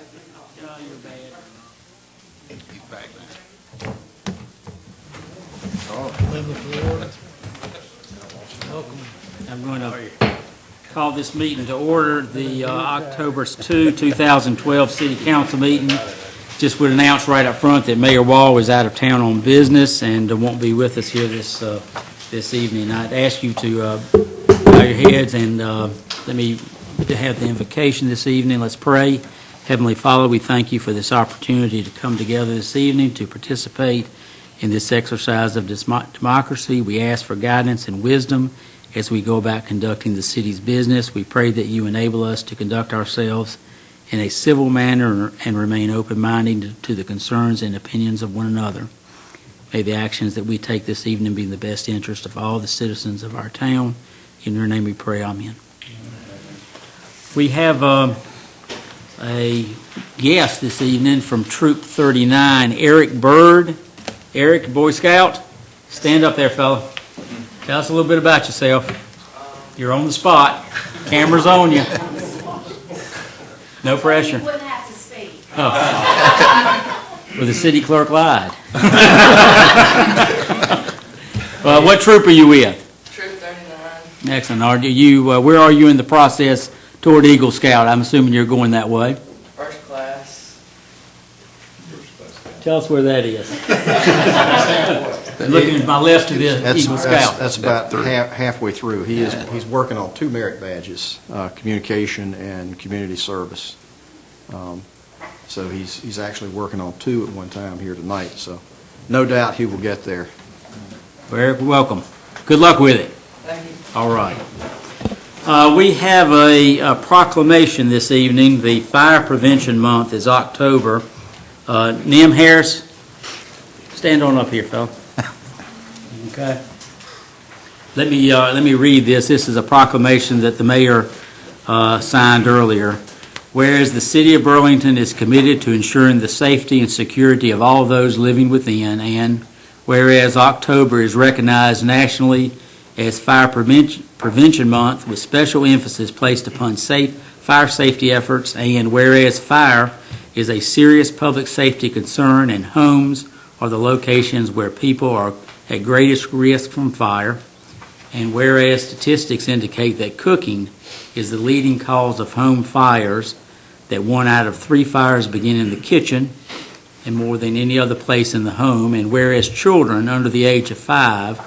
You're bad. He's back now. Welcome. I'm going to call this meeting to order, the October 2, 2012 City Council meeting. Just would announce right up front that Mayor Wall is out of town on business and won't be with us here this evening. I'd ask you to bow your heads and let me have the invocation this evening. Let's pray. Heavenly Father, we thank you for this opportunity to come together this evening to participate in this exercise of democracy. We ask for guidance and wisdom as we go about conducting the city's business. We pray that you enable us to conduct ourselves in a civil manner and remain open-minded to the concerns and opinions of one another. May the actions that we take this evening be in the best interest of all the citizens of our town. In your name we pray, amen. We have a guest this evening from Troop 39, Eric Bird. Eric, Boy Scout, stand up there, fella. Tell us a little bit about yourself. You're on the spot. Camera's on you. No pressure. You wouldn't have to speak. Oh. Well, the city clerk lied. What troop are you with? Troop 39. Excellent. Are you? Where are you in the process toward Eagle Scout? I'm assuming you're going that way. First class. Tell us where that is. Looking at my left to the Eagle Scout. That's about halfway through. He's working on 2 merit badges, communication and community service. So he's actually working on 2 at one time here tonight. So no doubt he will get there. Well, Eric, welcome. Good luck with it. Thank you. All right. We have a proclamation this evening. The Fire Prevention Month is October. Nim Harris, stand on up here, fella. Okay. Let me read this. This is a proclamation that the mayor signed earlier. Whereas the city of Burlington is committed to ensuring the safety and security of all those living within, and whereas October is recognized nationally as Fire Prevention Month with special emphasis placed upon fire safety efforts, and whereas fire is a serious public safety concern and homes are the locations where people are at greatest risk from fire, and whereas statistics indicate that cooking is the leading cause of home fires, that 1 out of 3 fires begin in the kitchen and more than any other place in the home, and whereas children under the age of 5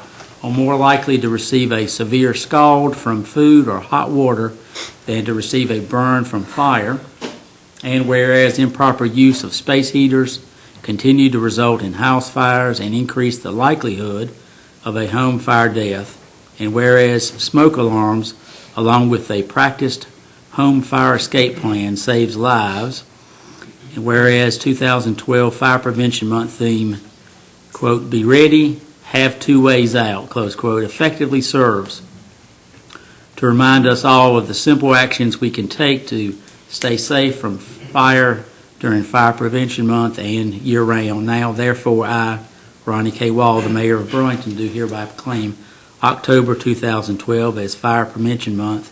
are more likely to receive a severe scald from food or hot water than to receive a burn from fire, and whereas improper use of space heaters continue to result in house fires and increase the likelihood of a home fire death, and whereas smoke alarms, along with a practiced home fire escape plan, saves lives, and whereas 2012 Fire Prevention Month theme, quote, "Be ready, have 2 ways out," close quote, effectively serves to remind us all of the simple actions we can take to stay safe from fire during Fire Prevention Month and year-round. Now, therefore, I, Ronnie K. Wall, the mayor of Burlington, do hereby proclaim October 2012 as Fire Prevention Month,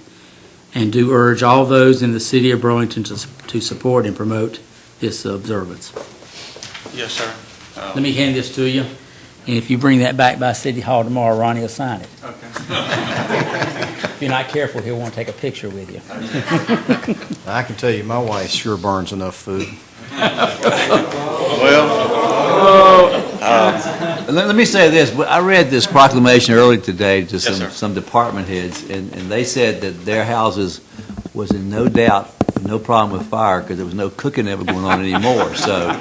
and do urge all those in the city of Burlington to support and promote this observance. Yes, sir. Let me hand this to you, and if you bring that back by City Hall tomorrow, Ronnie will sign it. Okay. If you're not careful, he'll want to take a picture with you. I can tell you, my wife sure burns enough food. Let me say this. I read this proclamation earlier today to some department heads, and they said that their houses was in no doubt, no problem with fire because there was no cooking ever going on anymore. So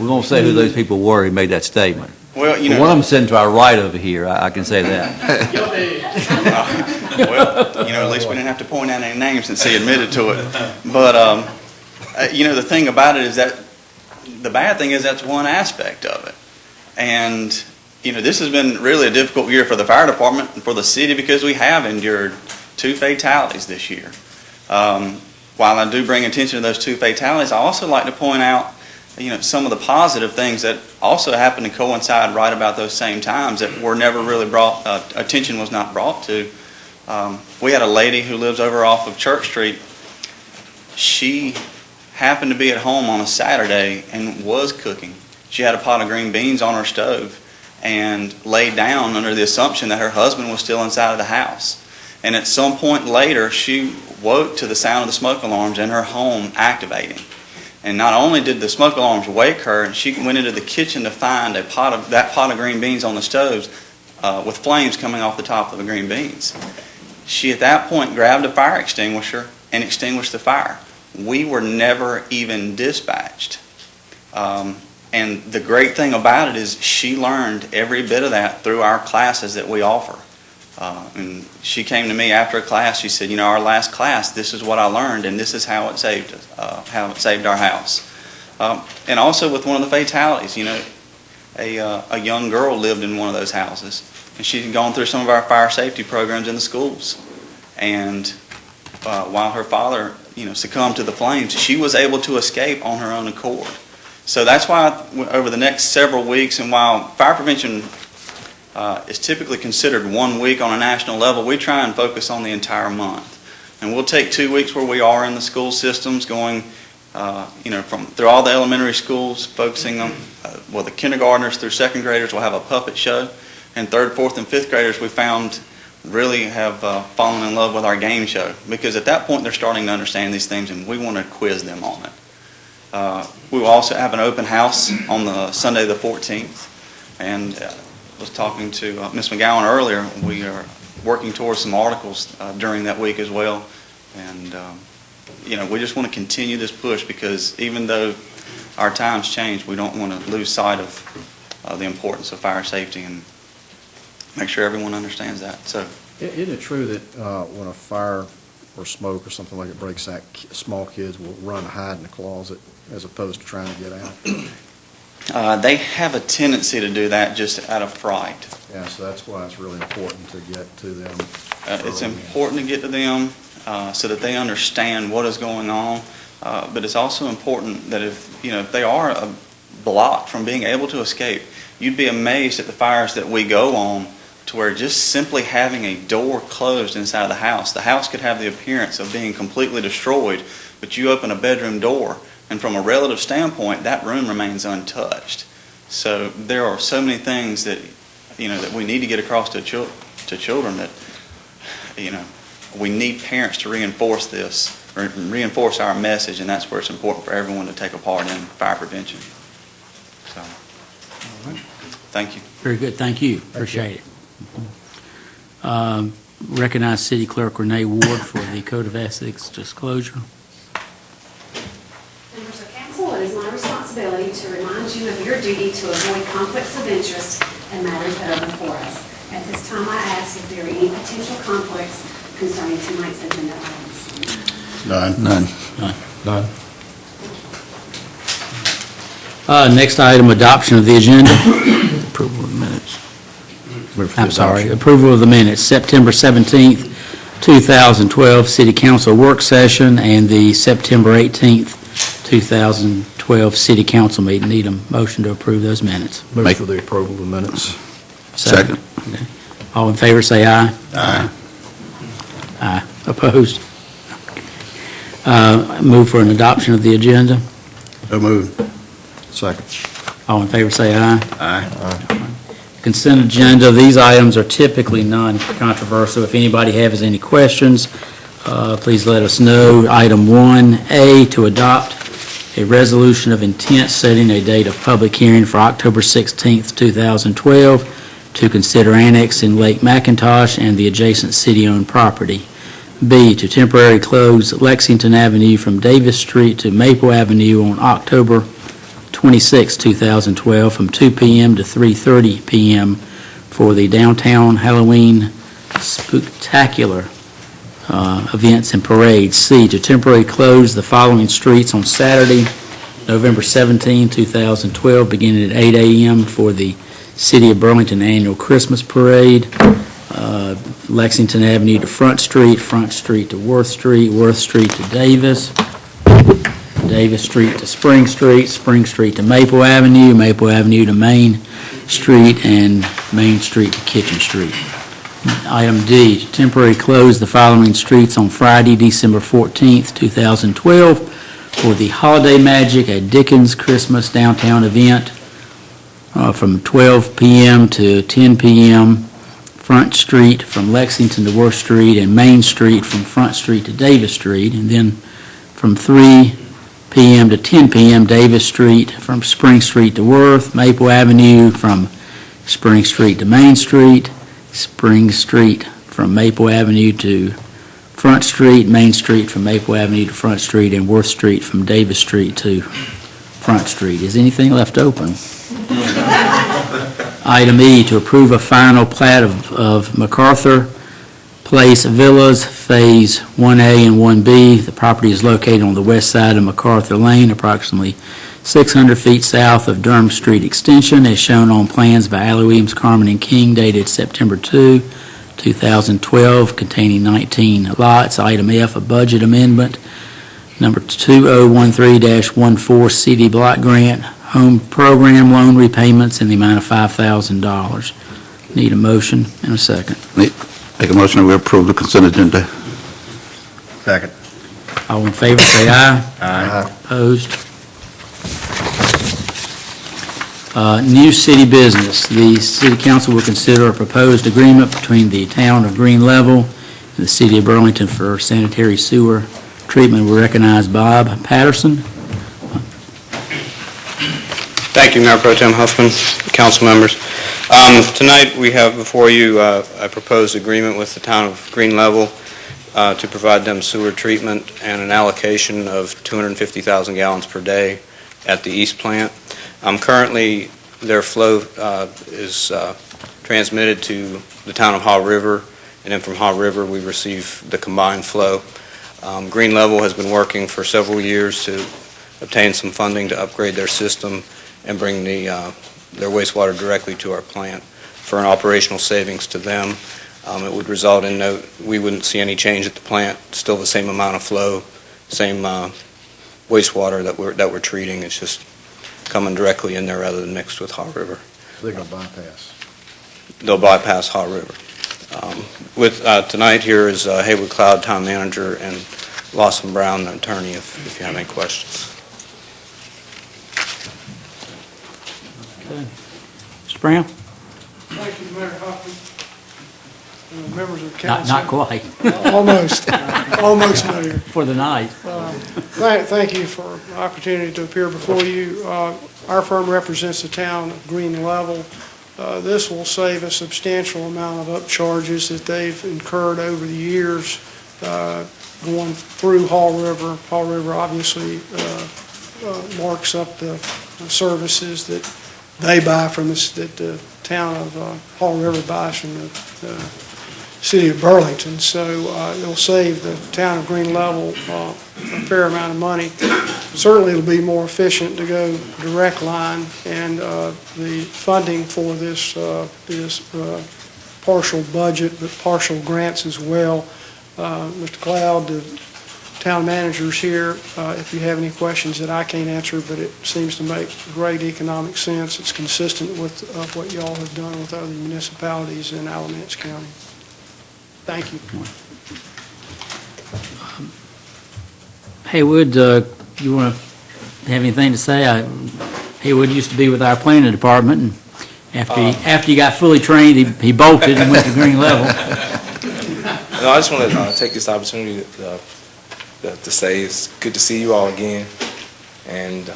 we won't say who those people were who made that statement. Well, you know, one of them sitting to our right over here. I can say that. well, you know, at least we didn't have to point out any names since he admitted to it. But you know, the thing about it is that the bad thing is that's one aspect of it. And, you know, this has been really a difficult year for the fire department and for the city because we have endured 2 fatalities this year. While I do bring attention to those 2 fatalities, I also like to point out, you know, some of the positive things that also happened to coincide right about those same times that were never really brought, attention was not brought to. We had a lady who lives over off of Church Street. She happened to be at home on a Saturday and was cooking. She had a pot of green beans on her stove and laid down under the assumption that her husband was still inside of the house. And at some point later, she woke to the sound of the smoke alarms in her home activating. And not only did the smoke alarms wake her, she went into the kitchen to find that pot of green beans on the stove with flames coming off the top of the green beans. She at that point grabbed a fire extinguisher and extinguished the fire. We were never even dispatched. And the great thing about it is she learned every bit of that through our classes that we offer. And she came to me after a class. She said, our last class, this is what I learned, and this is how it saved us, how it saved our house. And also with one of the fatalities, a young girl lived in one of those houses, and she had gone through some of our fire safety programs in the schools. And while her father, succumbed to the flames, she was able to escape on her own accord. So that's why over the next several weeks, and while fire prevention is typically considered 1 week on a national level, we try and focus on the entire month. And we'll take 2 weeks where we are in the school systems, going, from through all the elementary schools, focusing on, the kindergartners through second graders will have a puppet show, and third, fourth, and fifth graders we found really have fallen in love with our game show, because at that point they're starting to understand these things, and we want to quiz them on it. We will also have an open house on the Sunday the 14th, and was talking to Ms. McGowan earlier. We are working towards some articles during that week as well, and we just want to continue this push, because even though our times change, we don't want to lose sight of the importance of fire safety and make sure everyone understands that. So, Isn't it true that when a fire or smoke or something like it breaks out, small kids will run and hide in the closet as opposed to trying to get out? They have a tendency to do that just out of fright. Yeah, so that's why it's really important to get to them. It's important to get to them so that they understand what is going on. But it's also important that if they are blocked from being able to escape, you'd be amazed at the fires that we go on, to where just simply having a door closed inside the house could have the appearance of being completely destroyed, but you open a bedroom door, and from a relative standpoint, that room remains untouched. So there are so many things that that we need to get across to children, that we need parents to reinforce this, or reinforce our message, and that's where it's important for everyone to take a part in fire prevention. So, thank you. Very good, thank you, appreciate it. Recognize City Clerk Renee Ward for the Code of Ethics disclosure. Members of council, it is my responsibility to remind you of your duty to avoid conflicts of interest in matters that are before us. At this time, I ask if there are any potential conflicts concerning tonight's agenda items. None. Next item, adoption of the agenda. Approval of the minutes. I'm sorry, approval of the minutes, September 17th, 2012, City Council work session, and the September 18th, 2012, City Council meeting. Need a motion to approve those minutes. Move for the approval of the minutes. Second. Okay. All in favor, say aye. Aye. Aye. Opposed? Move for an adoption of the agenda. So moved. Second. All in favor, say aye. Aye. Consent agenda, these items are typically non-controversial. If anybody has any questions, please let us know. Item 1A, to adopt a resolution of intent setting a date of public hearing for October 16th, 2012, to consider annexing Lake McIntosh and the adjacent city-owned property. B, to temporarily close Lexington Avenue from Davis Street to Maple Avenue on October 26, 2012, from 2 p.m. to 3:30 p.m. for the downtown Halloween Spooktacular events and parades. C, to temporarily close the following streets on Saturday, November 17, 2012, beginning at 8 a.m. for the City of Burlington Annual Christmas Parade. Lexington Avenue to Front Street to Worth Street to Davis Street to Spring Street to Maple Avenue to Main Street, and Main Street to Kitchen Street. Item D, to temporarily close the following streets on Friday, December 14th, 2012, for the Holiday Magic at Dickens Christmas Downtown event from 12 p.m. to 10 p.m. Front Street from Lexington to Worth Street, and Main Street from Front Street to Davis Street, and then from 3 p.m. to 10 p.m. Davis Street from Spring Street to Worth, Maple Avenue from Spring Street to Main Street, Spring Street from Maple Avenue to Front Street, Main Street from Maple Avenue to Front Street, and Worth Street from Davis Street to Front Street. Is anything left open? Item E, to approve a final plat of MacArthur Place Villas, Phase 1A and 1B. The property is located on the west side of MacArthur Lane, approximately 600 feet south of Durham Street Extension, as shown on plans by Allie Williams, Carmen, and King, dated September 2, 2012, containing 19 lots. Item F, a budget amendment, number 2013-14 CD Block Grant, Home Program Loan Repayments in the amount of $5,000. Need a motion and a second. Make a motion that we approve the consent agenda. Second. All in favor, say aye. Aye. Opposed? New city business. The city council will consider a proposed agreement between the town of Green Level and the city of Burlington for sanitary sewer treatment. We recognize Bob Patterson. Thank you, Mayor Pro Tem Huffman, council members. Tonight, we have before you a proposed agreement with the town of Green Level to provide them sewer treatment and an allocation of 250,000 gallons per day at the east plant. Currently, their flow is transmitted to the town of Haw River, and then from Haw River, we receive the combined flow. Green Level has been working for several years to obtain some funding to upgrade their system and bring their wastewater directly to our plant for an operational savings to them. It would result in we wouldn't see any change at the plant, still the same amount of flow, same wastewater that we're treating. It's just coming directly in there rather than mixed with Haw River. They're going to bypass. They'll bypass Haw River. Tonight here is Haywood Cloud, town manager, and Lawson Brown, the attorney, if you have any questions. Okay. Mr. Brown? Thank you, Mayor Hoffman. Members of the council. Not quite, Almost, almost, Mayor. for the night. Thank you for the opportunity to appear before you. Our firm represents the town of Green Level. This will save a substantial amount of upcharges that they've incurred over the years going through Haw River. Haw River obviously marks up the services that they buy from us, that the town of Haw River buys from the city of Burlington. So it'll save the town of Green Level a fair amount of money. Certainly it'll be more efficient to go direct line, and the funding for this partial budget, but partial grants as well. Mr. Cloud, the town manager's here. If you have any questions that I can't answer, but it seems to make great economic sense. It's consistent with what y'all have done with other municipalities in Alamance County. Thank you. Haywood, you want to have anything to say? Haywood used to be with our planning department, and after he got fully trained, he bolted and went to Green Level. No, I just want to take this opportunity to say it's good to see you all again, and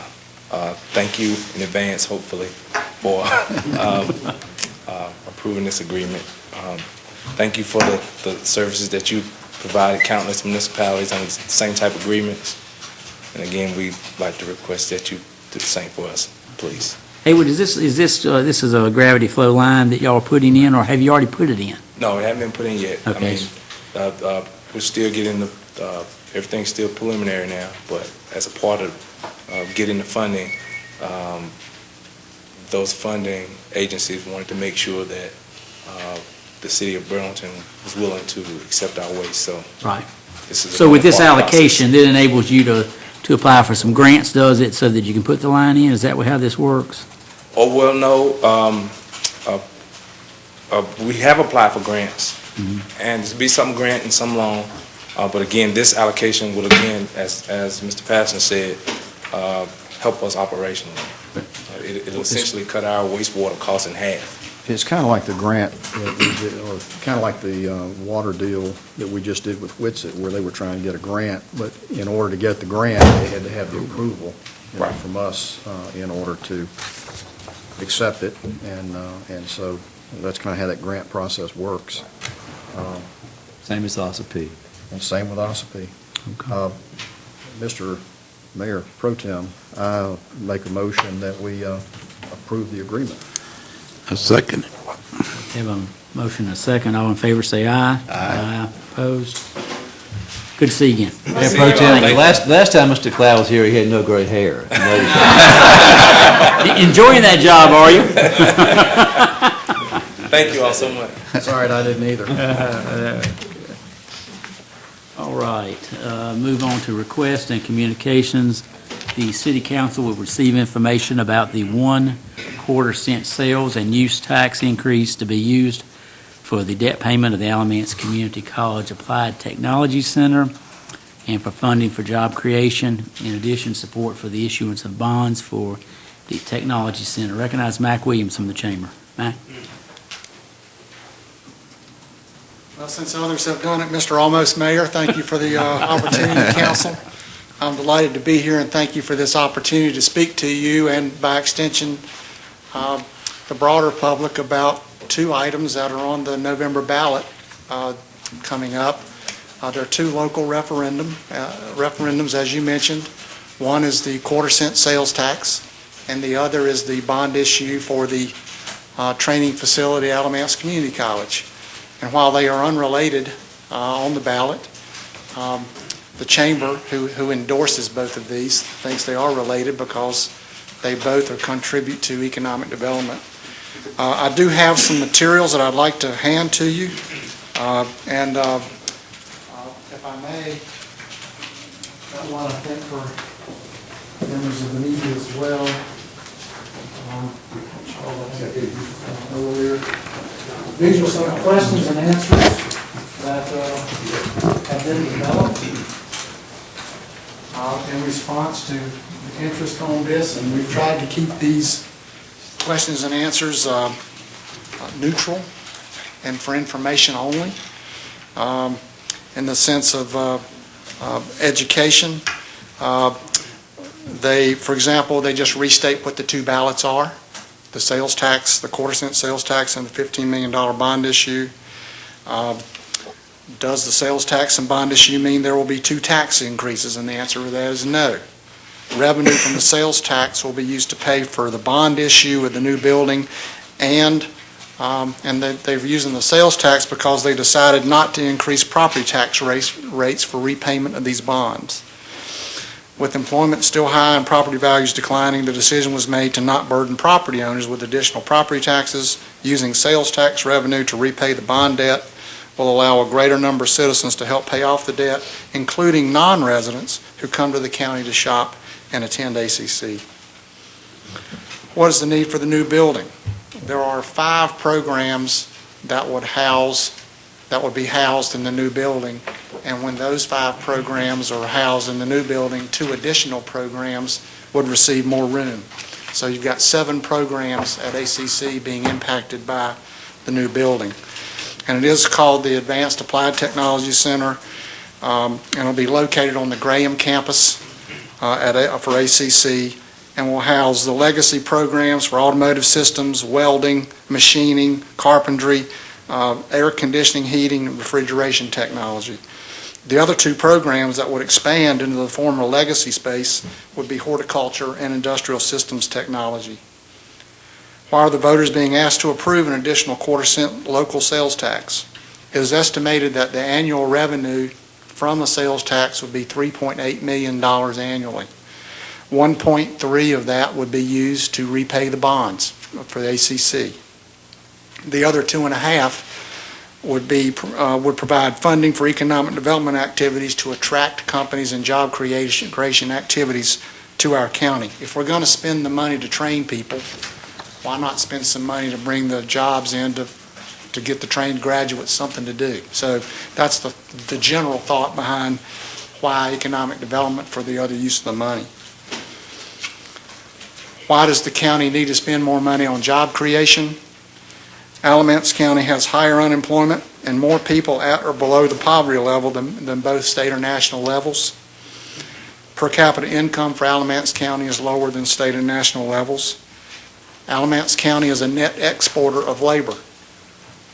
thank you in advance, hopefully, for approving this agreement. Thank you for the services that you provided countless municipalities on the same type of agreements. And again, we'd like to request that you do the same for us, please. Haywood, this is a gravity flow line that y'all are putting in, or have you already put it in? No, it hasn't been put in yet. Okay. I mean, we're still getting everything's still preliminary now, but as a part of getting the funding, those funding agencies wanted to make sure that the city of Burlington was willing to accept our waste. So, right. So with this allocation, it enables you to apply for some grants, does it, so that you can put the line in? Is that how this works? Oh, well, no. We have applied for grants, and it's be some grant and some loan. But again, this allocation will again, as Mr. Patterson said, help us operationally. It'll essentially cut our wastewater costs in half. It's kind of like the grant, that we did, or kind of like the water deal that we just did with Whitsett, where they were trying to get a grant, but in order to get the grant, they had to have the approval Right. from us in order to accept it, and so that's kind of how that grant process works. Same as OSAP. And same with OSAP. Okay. Mr. Mayor Pro Tem, I make a motion that we approve the agreement. A second. Have a motion and a second. All in favor, say aye. Aye. Opposed? Good to see you again. Mayor Pro Tem, last time Mr. Cloud was here, he had no gray hair. You noticed that? Enjoying that job, are you? Thank you all so much. That's all right, I didn't either. All right, move on to requests and communications. The city council will receive information about the 1/4 cent sales and use tax increase to be used for the debt payment of the Alamance Community College Applied Technology Center and for funding for job creation. In addition, support for the issuance of bonds for the Technology Center. Recognize Mac Williams from the chamber. Mac? Well, since others have done it, Mr. Almost Mayor, thank you for the opportunity, Council. I'm delighted to be here, and thank you for this opportunity to speak to you and, by extension, the broader public about two items that are on the November ballot coming up. There are two local referendums, as you mentioned. One is the 1/4 cent sales tax, and the other is the bond issue for the training facility at Alamance Community College. And while they are unrelated on the ballot, the chamber, who endorses both of these, thinks they are related because they both contribute to economic development. I do have some materials that I'd like to hand to you, and if I may, got one, I think, for members of the media as well. Earlier. These are some questions and answers that have been developed in response to the interest on this, and we've tried to keep these questions and answers neutral and for information only, in the sense of education. For example, they just restate what the two ballots are: the sales tax, the 1/4 cent sales tax, and the $15 million bond issue. Does the sales tax and bond issue mean there will be two tax increases? And the answer to that is no. Revenue from the sales tax will be used to pay for the bond issue with the new building, and they're using the sales tax because they decided not to increase property tax rates for repayment of these bonds. With employment still high and property values declining, the decision was made to not burden property owners with additional property taxes. Using sales tax revenue to repay the bond debt will allow a greater number of citizens to help pay off the debt, including non-residents who come to the county to shop and attend ACC. What is the need for the new building? There are 5 programs that would be housed in the new building, and when those 5 programs are housed in the new building, 2 additional programs would receive more room. So you've got 7 programs at ACC being impacted by the new building. And it is called the Advanced Applied Technology Center, and it'll be located on the Graham campus for ACC, and will house the legacy programs for automotive systems, welding, machining, carpentry, air conditioning, heating, and refrigeration technology. The other 2 programs that would expand into the former legacy space would be horticulture and industrial systems technology. Why are the voters being asked to approve an additional 1/4 cent local sales tax? It is estimated that the annual revenue from the sales tax would be $3.8 million annually. 1.3 of that would be used to repay the bonds for the ACC. The other 2.5 would provide funding for economic development activities to attract companies and job creation activities to our county. If we're going to spend the money to train people, why not spend some money to bring the jobs in to to get the trained graduates something to do. So that's the general thought behind why economic development for the other use of the money. Why does the county need to spend more money on job creation? Alamance County has higher unemployment and more people at or below the poverty level than both state or national levels. Per capita income for Alamance County is lower than state and national levels. Alamance County is a net exporter of labor.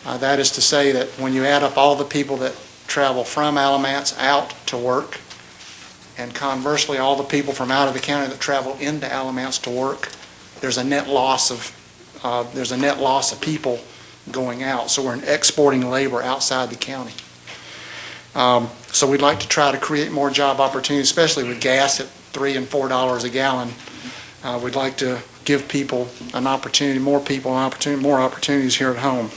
That is to say that when you add up all the people that travel from Alamance out to work, and conversely all the people from out of the county that travel into Alamance to work, there's a net loss of people going out. So we're exporting labor outside the county. So we'd like to try to create more job opportunities, especially with gas at $3 and $4 a gallon. We'd like to give people an opportunity, more opportunities here at home.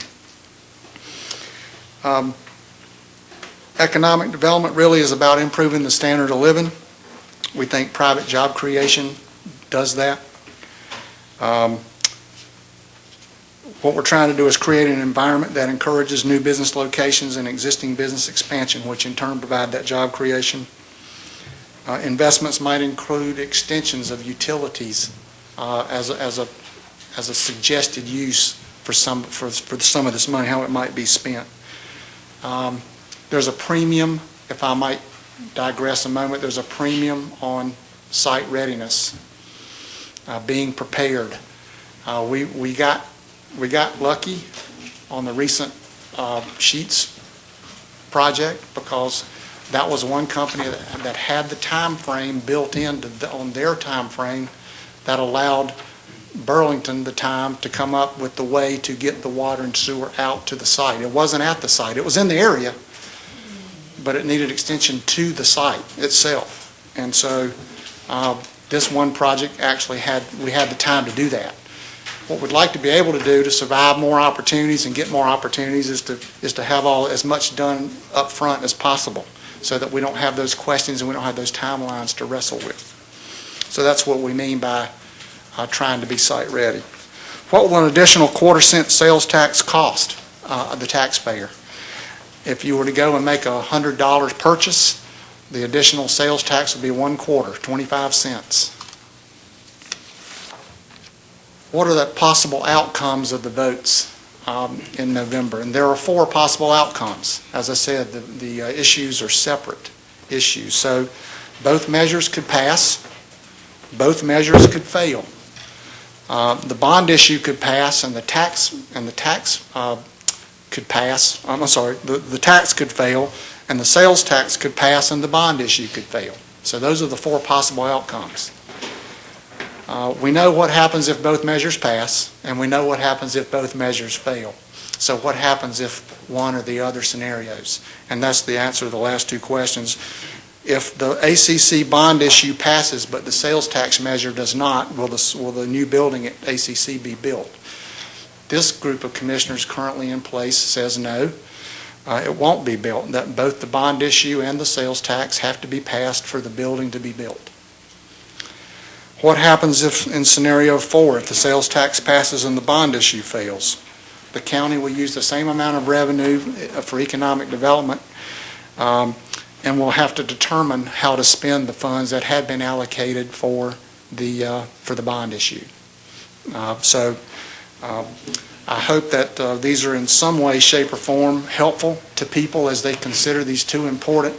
Economic development really is about improving the standard of living. We think private job creation does that. What we're trying to do is create an environment that encourages new business locations and existing business expansion, which in turn provide that job creation. Investments might include extensions of utilities as a suggested use for some of this money, how it might be spent. There's a premium, if I might digress a moment, there's a premium on site readiness, being prepared. We got lucky on the recent Sheets project because that was one company that had the time frame built on their time frame that allowed Burlington the time to come up with the way to get the water and sewer out to the site. It wasn't at the site. It was in the area, but it needed extension to the site itself. And so this one project actually we had the time to do that. What we'd like to be able to do to survive more opportunities and get more opportunities is to have as much done up front as possible so that we don't have those questions and we don't have those timelines to wrestle with. So that's what we mean by trying to be site ready. What will an additional quarter-cent sales tax cost the taxpayer? If you were to go and make a $100 purchase, the additional sales tax would be 1/4, 25 cents. What are the possible outcomes of the votes in November? And there are 4 possible outcomes. As I said, the issues are separate issues. So both measures could pass. Both measures could fail. The bond issue could pass, and the tax could pass. The tax could fail, and the sales tax could pass, and the bond issue could fail. So those are the 4 possible outcomes. We know what happens if both measures pass, and we know what happens if both measures fail. So what happens if one or the other scenarios? And that's the answer to the last 2 questions. If the ACC bond issue passes, but the sales tax measure does not, will the new building at ACC be built? This group of commissioners currently in place says no, it won't be built. That both the bond issue and the sales tax have to be passed for the building to be built. What happens if, in scenario 4, if the sales tax passes and the bond issue fails? The county will use the same amount of revenue for economic development, and we'll have to determine how to spend the funds that had been allocated for the bond issue. So I hope that these are in some way, shape, or form helpful to people as they consider these two important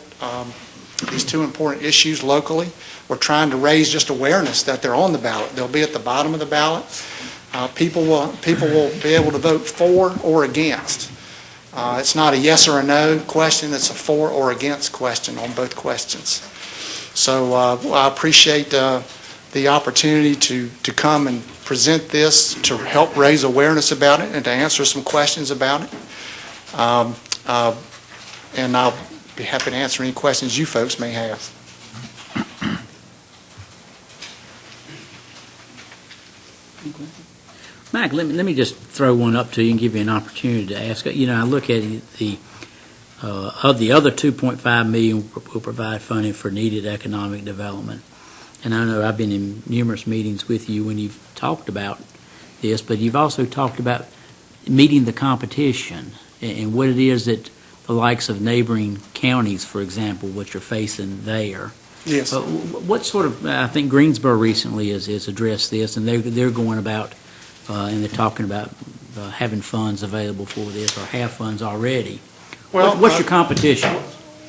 issues locally. We're trying to raise just awareness that they're on the ballot. They'll be at the bottom of the ballot. People will be able to vote for or against. It's not a yes or a no question. It's a for or against question on both questions. So I appreciate the opportunity to come and present this, to help raise awareness about it and to answer some questions about it. And I'll be happy to answer any questions you folks may have. Mike, let me just throw one up to you and give you an opportunity to ask. You know, I look at the of the other $2.5 million will provide funding for needed economic development. And I know I've been in numerous meetings with you when you've talked about this, but you've also talked about meeting the competition and what it is that the likes of neighboring counties, for example, what you're facing there. Yes. What sort of, I think Greensboro recently has addressed this, and they're going about, and they're talking about having funds available for this, or have funds already. Well, What's your competition?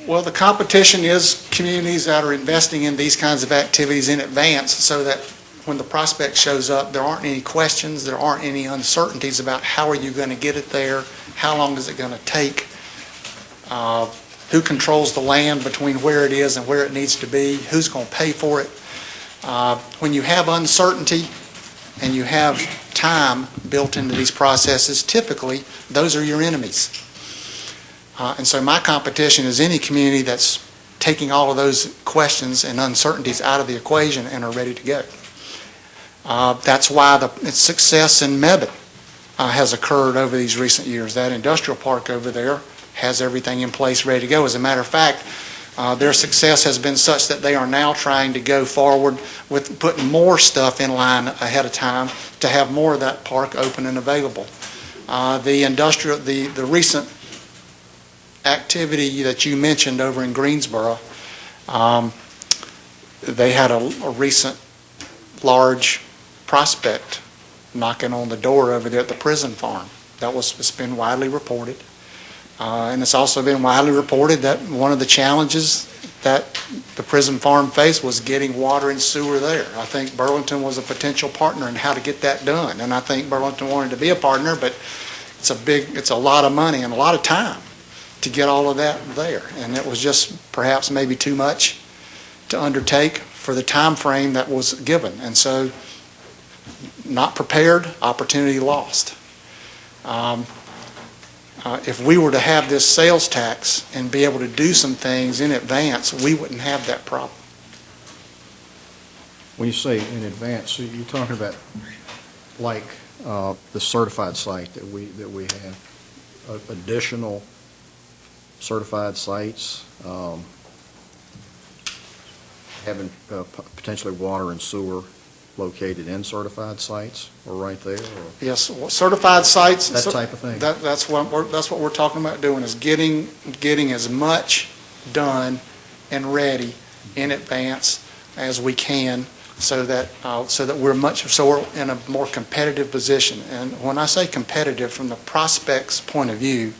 Well, the competition is communities that are investing in these kinds of activities in advance so that when the prospect shows up, there aren't any questions, there aren't any uncertainties about how are you going to get it there, how long is it going to take, who controls the land between where it is and where it needs to be, who's going to pay for it. When you have uncertainty and you have time built into these processes, typically those are your enemies. And so my competition is any community that's taking all of those questions and uncertainties out of the equation and are ready to go. That's why the success in Mebane has occurred over these recent years. That industrial park over there has everything in place ready to go. As a matter of fact, their success has been such that they are now trying to go forward with putting more stuff in line ahead of time to have more of that park open and available. The recent activity that you mentioned over in Greensboro, they had a recent large prospect knocking on the door over there at the prison farm. It's been widely reported. And it's also been widely reported that one of the challenges that the prison farm faced was getting water and sewer there. I think Burlington was a potential partner in how to get that done. And I think Burlington wanted to be a partner, but it's a lot of money and a lot of time to get all of that there. And it was just perhaps maybe too much to undertake for the time frame that was given. And so, not prepared, opportunity lost. If we were to have this sales tax and be able to do some things in advance, we wouldn't have that problem. When you say in advance, so you're talking about like the certified site that we have, additional certified sites, having potentially water and sewer located in certified sites or right there? Or Yes, well, certified sites. that type of thing? That's what we're talking about doing, is getting as much done and ready in advance as we can so that we're in a more competitive position. And when I say competitive, from the prospect's point of view,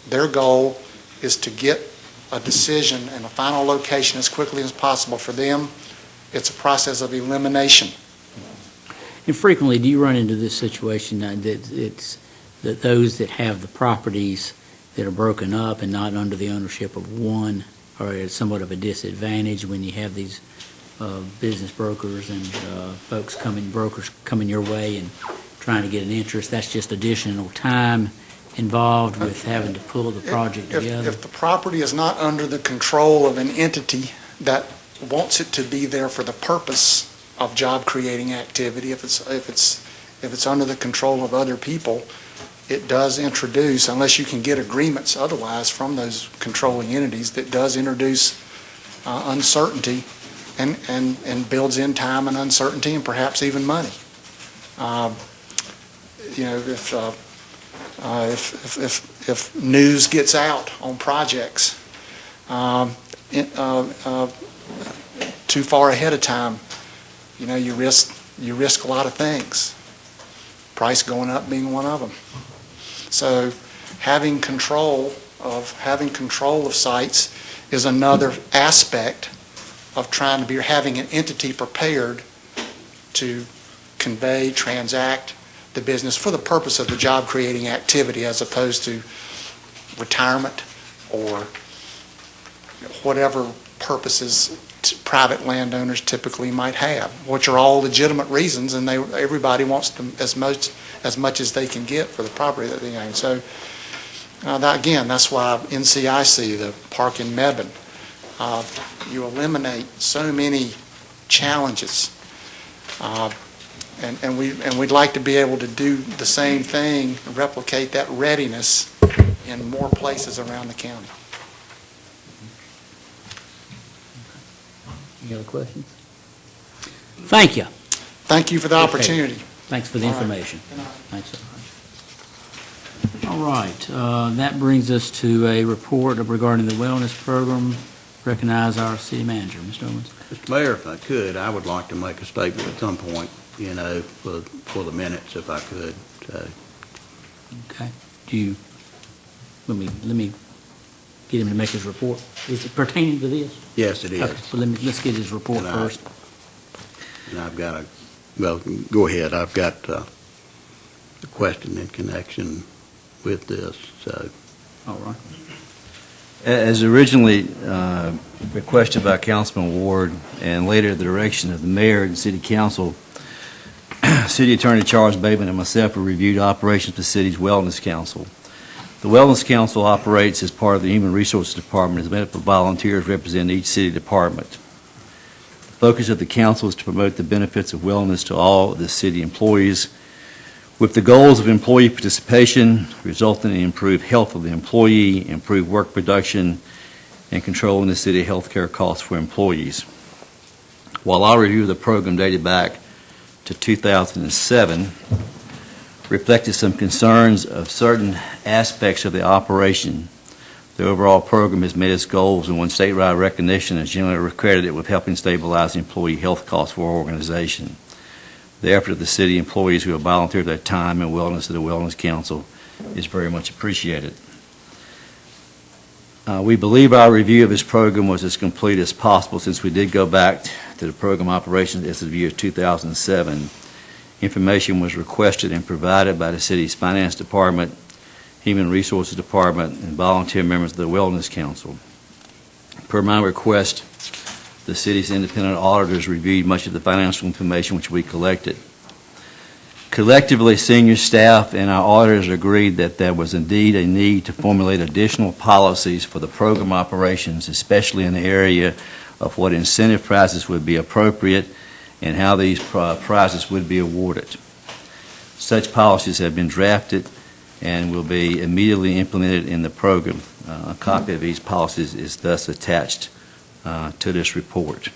their goal is to get a decision and a final location as quickly as possible. For them, it's a process of elimination. And frequently, do you run into this situation that those that have the properties that are broken up and not under the ownership of one are at somewhat of a disadvantage when you have these business brokers and brokers coming your way and trying to get an interest? That's just additional time involved with having to pull the project together. If the property is not under the control of an entity that wants it to be there for the purpose of job-creating activity, if it's under the control of other people, it does introduce, unless you can get agreements otherwise from those controlling entities, that does introduce uncertainty and builds in time and uncertainty and perhaps even money. If news gets out on projects too far ahead of time, you risk a lot of things. Price going up being one of them. So having control of sites is another aspect of having an entity prepared to convey, transact the business for the purpose of the job-creating activity, as opposed to retirement or whatever purposes private landowners typically might have, which are all legitimate reasons, and everybody wants them as much as they can get for the property that they own. So that's why NCIC, the park in Mebane, you eliminate so many challenges, and we'd like to be able to do the same thing, replicate that readiness in more places around the county. Any other questions? Thank you. Thank you for the opportunity. Thanks for the information. Good night. Thanks so much. All right, that brings us to a report regarding the wellness program. Recognize our city manager, Mr. Owens. Mr. Mayor, if I could, I would like to make a statement at some point, for the minutes, if I could. So, Okay. Do you, let me get him to make his report. Is it pertaining to this? yes, it is. Okay, so let's get his report And first. And I've got go ahead. I've got a question in connection with this, so. All right. As originally requested by Councilman Ward and later at the direction of the mayor and city council, City Attorney Charles Bateman and myself have reviewed operations of the city's Wellness Council. The Wellness Council operates as part of the Human Resources Department, is made up of volunteers representing each city department. The focus of the council is to promote the benefits of wellness to all of the city employees, with the goals of employee participation resulting in improved health of the employee, improved work production, and controlling the city health care costs for employees. While our review of the program dated back to 2007 reflected some concerns of certain aspects of the operation, the overall program has met its goals and won statewide recognition and is generally credited with helping stabilize employee health costs for our organization. The effort of the city employees who have volunteered their time and wellness to the Wellness Council is very much appreciated. We believe our review of this program was as complete as possible since we did go back to the program operations as of the year 2007. Information was requested and provided by the city's finance department, human resources department, and volunteer members of the Wellness Council. Per my request, the city's independent auditors reviewed much of the financial information which we collected. Collectively, senior staff and our auditors agreed that there was indeed a need to formulate additional policies for the program operations, especially in the area of what incentive prizes would be appropriate and how these prizes would be awarded. Such policies have been drafted and will be immediately implemented in the program. A copy of these policies is thus attached to this report.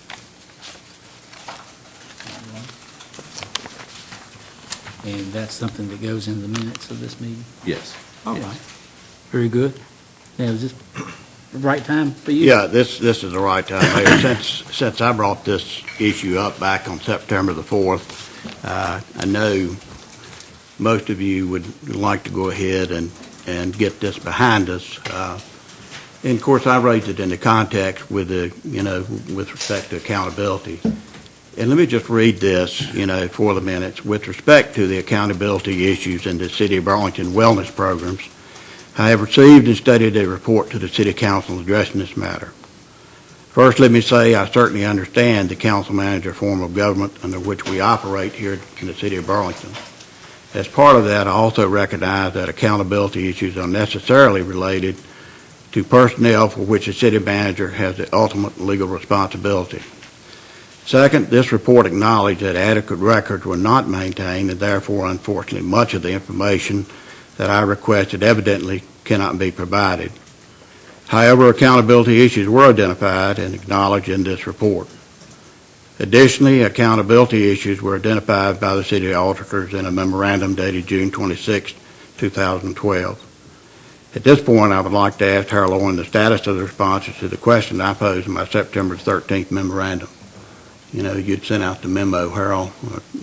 And that's something that goes in the minutes of this meeting? Yes. All Yes. right. Very good. Now, is this the right time for you? Yeah, this is the right time, Mayor. Since I brought this issue up back on September the 4th, I know most of you would like to go ahead and get this behind us. And of course, I raised it in the context with with respect to accountability. And let me just read this, for the minutes. With respect to the accountability issues in the City of Burlington wellness programs, I have received and studied a report to the City Council addressing this matter. First, let me say I certainly understand the council manager form of government under which we operate here in the City of Burlington. As part of that, I also recognize that accountability issues are necessarily related to personnel for which the city manager has the ultimate legal responsibility. Second, this report acknowledged that adequate records were not maintained and therefore, unfortunately, much of the information that I requested evidently cannot be provided. However, accountability issues were identified and acknowledged in this report. Additionally, accountability issues were identified by the city auditors in a memorandum dated June 26, 2012. At this point, I would like to ask Harold Owen the status of the responses to the question I posed in my September 13th memorandum. You'd sent out the memo, Harold,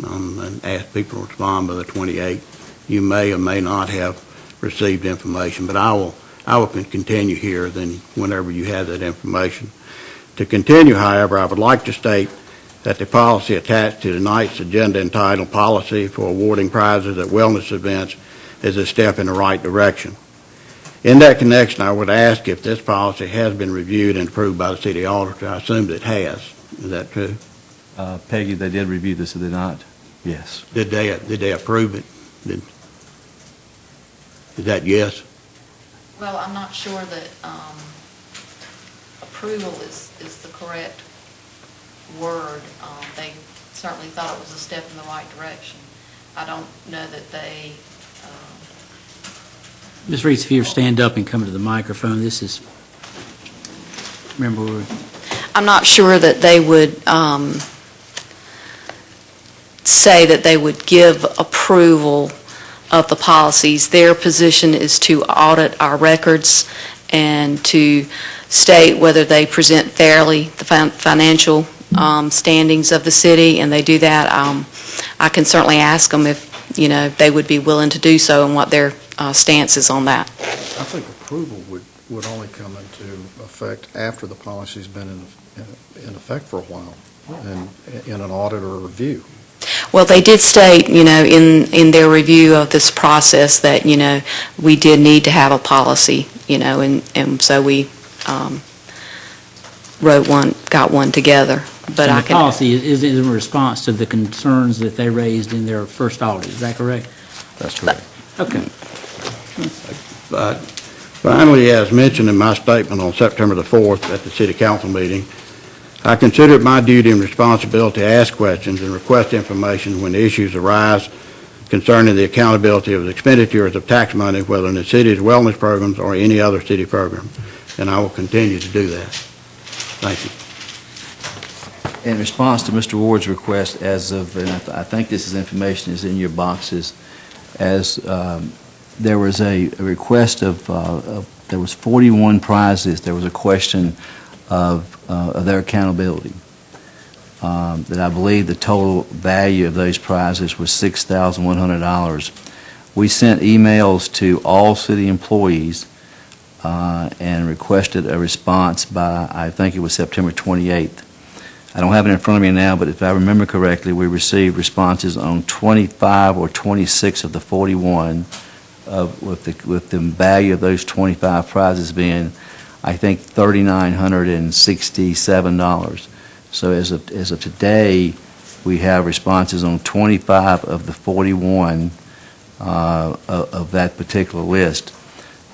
and asked people to respond by the 28th. You may or may not have received information, but I will continue here then whenever you have that information. To continue, however, I would like to state that the policy attached to tonight's agenda entitled Policy for Awarding Prizes at Wellness Events is a step in the right direction. In that connection, I would ask if this policy has been reviewed and approved by the city auditor. I assume it has. Is that true? Peggy, they did review this, did they not? Yes. Did they approve it? Is that yes? Well, I'm not sure that approval is the correct word. They certainly thought it was a step in the right direction. I don't know that they... Ms. Reese, if you stand up and come to the microphone, this is, remember, I'm not sure that they would say that they would give approval of the policies. Their position is to audit our records and to state whether they present fairly the financial standings of the city, and they do that. I can certainly ask them if, they would be willing to do so and what their stance is on that. I think approval would only come into effect after the policy's been in effect for a while, and in an audit or review. Well, they did state, in their review of this process that, we did need to have a policy, and so we got one together. But And the policy is in response to the concerns that they raised in their first audit, is that correct? That's correct. Okay. But finally, as mentioned in my statement on September the 4th at the city council meeting, I consider it my duty and responsibility to ask questions and request information when issues arise concerning the accountability of the expenditures of tax money, whether in the city's wellness programs or any other city program, and I will continue to do that. Thank you. In response to Mr. Ward's request, as of, and I think this information is in your boxes, as there was a request there was 41 prizes. There was a question of their accountability. That I believe the total value of those prizes was $6,100. We sent emails to all city employees and requested a response by, I think it was September 28th. I don't have it in front of me now, but if I remember correctly, we received responses on 25 or 26 of the 41, with the value of those 25 prizes being, I think, $3,967. So as of today, we have responses on 25 of the 41 of that particular list.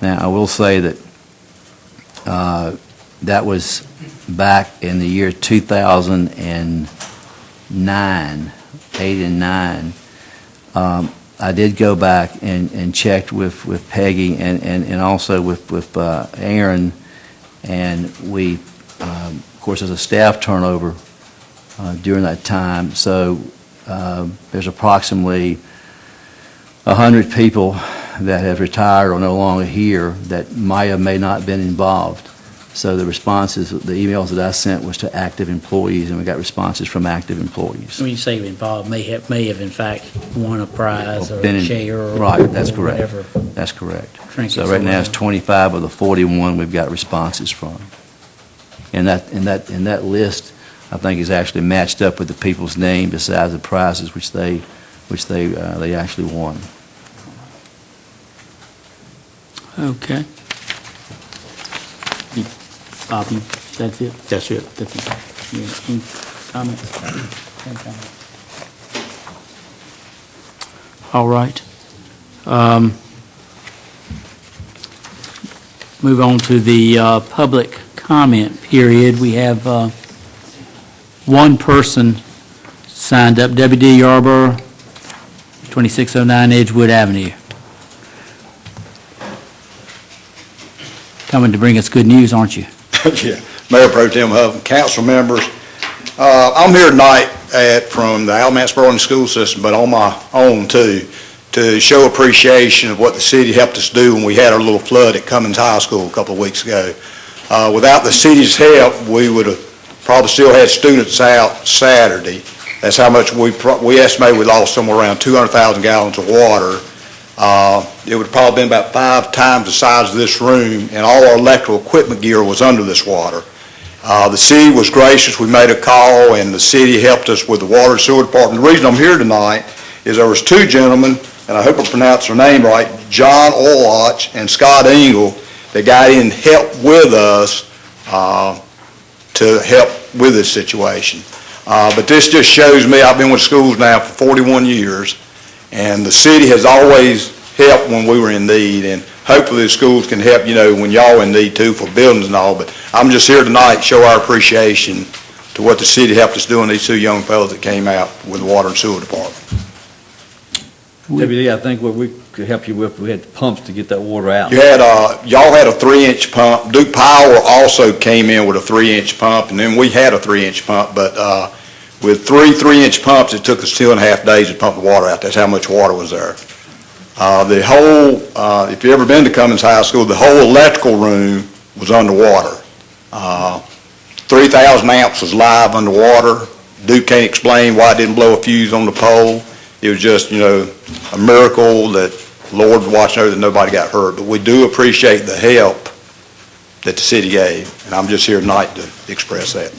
Now, I will say that that was back in the year 2009, 8 and 9. I did go back and checked with Peggy and also with Aaron, and we, of course, there's a staff turnover during that time, so there's approximately 100 people that have retired or no longer here that may not have been involved. So the responses, the emails that I sent was to active employees, and we got responses from active employees. When you say involved, may have in fact won a prize or Been a in- share or Right, that's correct. whatever. That's correct. Trinkets So right now, it's around. 25 of the 41 we've got responses from. And that list, I think, is actually matched up with the people's name besides the prizes which they actually won. Okay. Bob, that's it? That's it. That's it. Yeah, any comments? Any comments? All right. Move on to the public comment period. We have one person signed up, W.D. Yarborough, 2609 Edgewood Avenue. Coming to bring us good news, aren't you? Yeah, Mayor Pro Tem Huffman, council members, I'm here tonight from the Alamance Burlington School System, but on my own too, to show appreciation of what the city helped us do when we had our little flood at Cummins High School a couple of weeks ago. Without the city's help, we would have probably still had students out Saturday. That's how much we estimate we lost somewhere around 200,000 gallons of water. It would have probably been about 5 times the size of this room, and all our electrical equipment gear was under this water. The city was gracious. We made a call, and the city helped us with the water and sewer department. The reason I'm here tonight is there was 2 gentlemen, and I hope I pronounced their name right, John Orloch and Scott Engel, that got in and helped with us to help with this situation. But this just shows me, I've been with schools now for 41 years, and the city has always helped when we were in need, and hopefully the schools can help, when y'all in need too for buildings and all. But I'm just here tonight to show our appreciation to what the city helped us do, and these 2 young fellows that came out with the water and sewer department. WD, I think what we could help you with, we had the pumps to get that water out. You had, y'all had a 3-inch pump. Duke Power also came in with a 3-inch pump, and then we had a 3-inch pump, but with 3 3-inch pumps, it took us 2.5 days to pump the water out. That's how much water was there. The whole, if you've ever been to Cummins High School, the whole electrical room was underwater. 3,000 amps was live underwater. Duke can't explain why it didn't blow a fuse on the pole. It was just, a miracle that the Lord was watching over that nobody got hurt. But we do appreciate the help that the city gave, and I'm just here tonight to express that.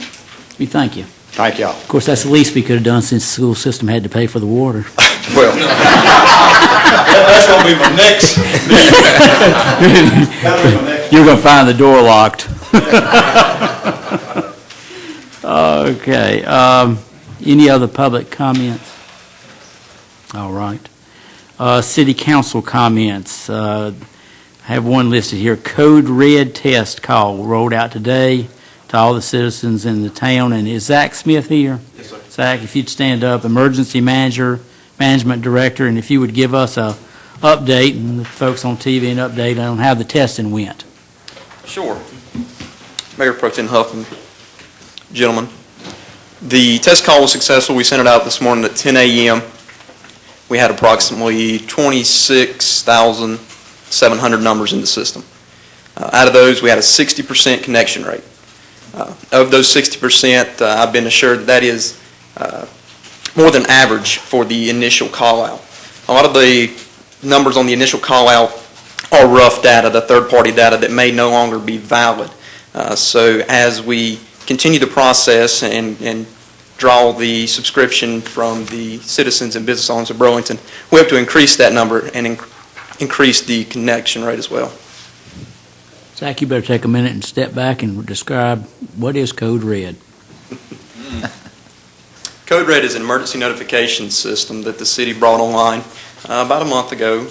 We thank you. Thank y'all. Of course, that's the least we could have done since the school system had to pay for the water. Well, That's going to be my next. You're going to find the door locked. Okay. Any other public comments? All right. City council comments. I have one listed here. Code Red test call rolled out today to all the citizens in the town. And is Zach Smith here? Yes, sir. Zach, if you'd stand up, emergency management director, and if you would give us a update, and the folks on TV an update on how the testing went. Sure. Mayor Pro Tem Huffman, gentlemen, the test call was successful. We sent it out this morning at 10 a.m. We had approximately 26,700 numbers in the system. Out of those, we had a 60% connection rate. Of those 60%, I've been assured that is more than average for the initial call-out. A lot of the numbers on the initial call-out are rough data, the third-party data that may no longer be valid. So as we continue the process and draw the subscription from the citizens and business owners of Burlington, we have to increase that number and increase the connection rate as well. Zach, you better take a minute and step back and describe what is Code Red. Code Red is an emergency notification system that the city brought online about a month ago.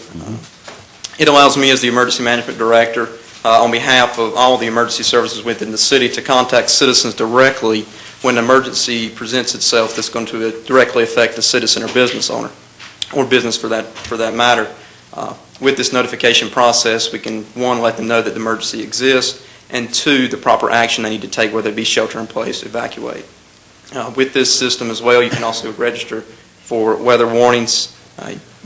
It allows me as the emergency management director on behalf of all the emergency services within the city to contact citizens directly when an emergency presents itself that's going to directly affect the citizen or business owner, or business for that matter. With this notification process, we can, one, let them know that the emergency exists, and two, the proper action they need to take, whether it be shelter in place, evacuate. With this system as well, you can also register for weather warnings.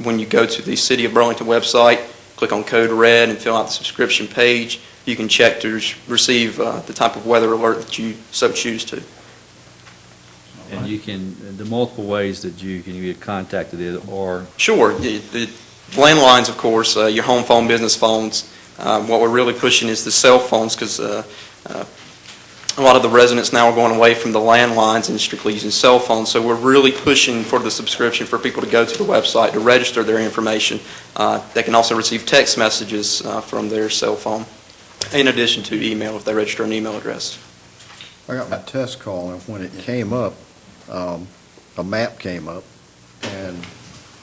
When you go to the City of Burlington website, click on Code Red and fill out the subscription page. You can check to receive the type of weather alert that you so choose to. And you can, the multiple ways that you can get contacted or... Sure. The landlines, of course, your home phone, business phones. What we're really pushing is the cell phones because a lot of the residents now are going away from the landlines and strictly using cell phones. So we're really pushing for the subscription for people to go to the website to register their information. They can also receive text messages from their cell phone, in addition to email if they register an email address. I got my test call, and when it came up, a map came up, and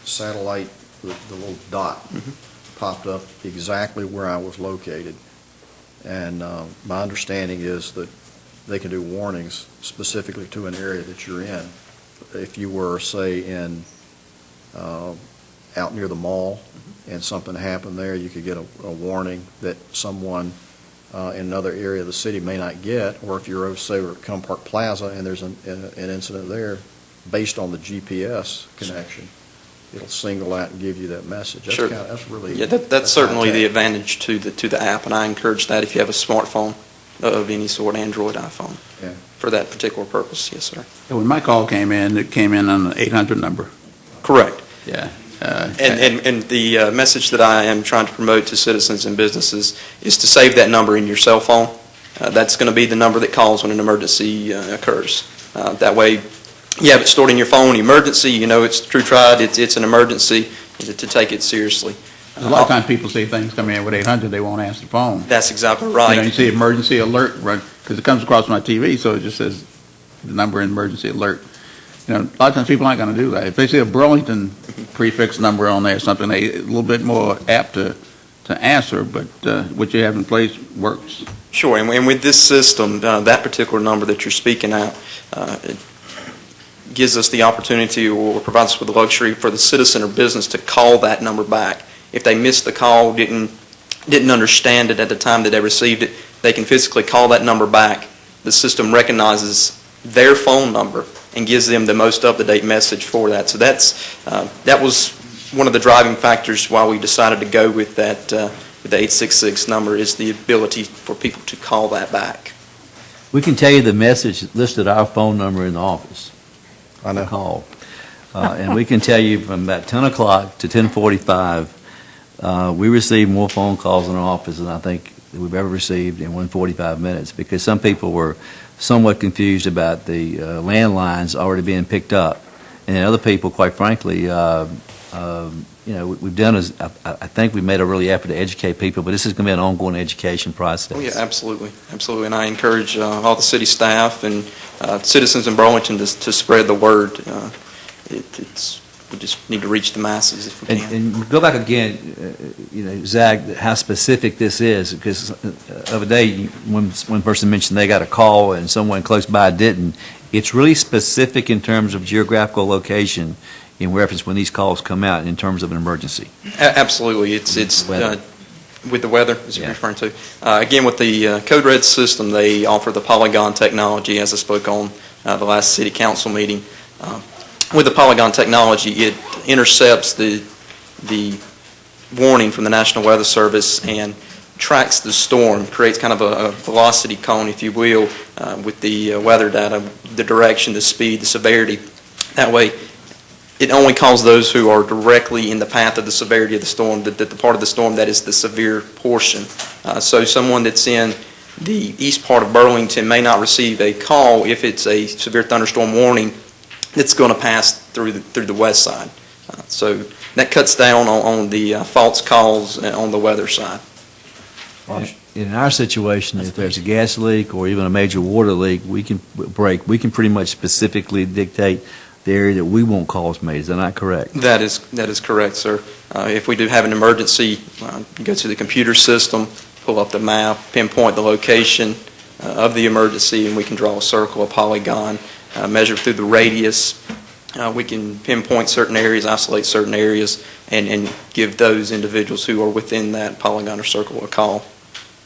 satellite, the little dot, popped up exactly where I was located. And my understanding is that they can do warnings specifically to an area that you're in. If you were, say, in out near the mall and something happened there, you could get a warning that someone in another area of the city may not get, or if you're, say, at Cum Park Plaza and there's an incident there, based on the GPS connection, it'll single out and give you that message. That's Sure. That's really... Yeah, that's certainly the advantage to the app, and I encourage that if you have a smartphone of any sort, Android, iPhone, for that particular purpose. Yes, sir. When my call came in, it came in on the 800 number. Correct. Yeah. And the message that I am trying to promote to citizens and businesses is to save that number in your cell phone. That's going to be the number that calls when an emergency occurs. That way, you have it stored in your phone, emergency, you know it's true tried, it's an emergency, to take it seriously. A lot of times people see things come in with 800, they won't answer the phone. That's exactly right. You see emergency alert run, because it comes across my TV, so it just says the number in emergency alert. A lot of times people aren't going to do that. If they see a Burlington prefix number on there or something, they're a little bit more apt to answer, but what you have in place works. Sure, and with this system, that particular number that you're speaking out, it gives us the opportunity or provides us with the luxury for the citizen or business to call that number back. If they missed the call, didn't understand it at the time that they received it, they can physically call that number back. The system recognizes their phone number and gives them the most up-to-date message for that. So that was one of the driving factors why we decided to go with that, with the 866 number, is the ability for people to call that back. We can tell you the message listed our phone number in the office. I know. Call. And we can tell you from about 10 o'clock to 10:45, we received more phone calls in our office than I think we've ever received in 145 minutes, because some people were somewhat confused about the landlines already being picked up. And then other people, quite frankly, we've done I think we've made a really effort to educate people, but this is going to be an ongoing education process. Oh, yeah, absolutely, absolutely. And I encourage all the city staff and citizens in Burlington to spread the word. We just need to reach the masses if we can. And go back again, Zach, how specific this is, because the other day, one person mentioned they got a call and someone close by didn't. It's really specific in terms of geographical location in reference when these calls come out in terms of an emergency. Absolutely. It's with the weather, as you're referring to. Again, with the Code Red system, they offer the Polygon technology, as I spoke on the last city council meeting. With the Polygon technology, it intercepts the warning from the National Weather Service and tracks the storm, creates kind of a velocity cone, if you will, with the weather data, the direction, the speed, the severity. That way, it only calls those who are directly in the path of the severity of the storm, the part of the storm that is the severe portion. So someone that's in the east part of Burlington may not receive a call if it's a severe thunderstorm warning that's going to pass through the west side. So that cuts down on the false calls on the weather side. In our situation, if there's a gas leak or even a major water leak, we can pretty much specifically dictate the area that we want calls made. Is that not correct? That is correct, sir. If we do have an emergency, you go to the computer system, pull up the map, pinpoint the location of the emergency, and we can draw a circle, a polygon, measure through the radius. We can pinpoint certain areas, isolate certain areas, and give those individuals who are within that polygon or circle a call.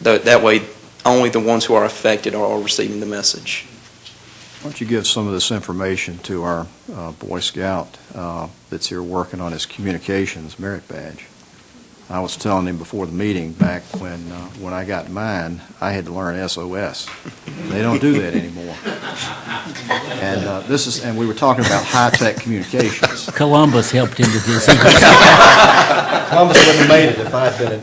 That way, only the ones who are affected are receiving the message. Why don't you give some of this information to our Boy Scout that's here working on his communications merit badge? I was telling him before the meeting, back when I got mine, I had to learn SOS. They don't do that anymore. And we were talking about high-tech communications. Columbus helped him with this. Columbus wouldn't have made it if I had been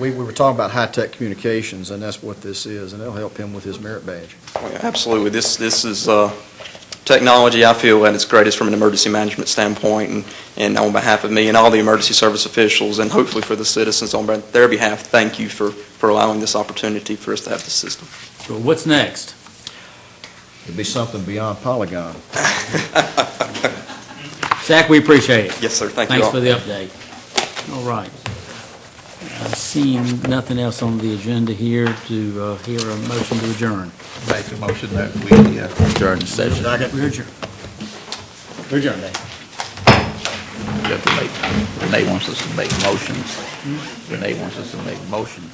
we were talking about high-tech communications, and that's what this is, and it'll help him with his merit badge. Oh, yeah, absolutely. This is technology, I feel, at its greatest from an emergency management standpoint, and on behalf of me and all the emergency service officials, and hopefully for the citizens on their behalf, thank you for allowing this opportunity for us to have this system. So what's next? It'd be something beyond Polygon. Zach, we appreciate it. Yes, sir. Thank you Thanks all. for the update. All right. I've seen nothing else on the agenda here to hear a motion to adjourn. Make a motion that we adjourn the session. We're adjourned. We're adjourned, Dave. Renee wants us to make motions. Renee wants us to make motions.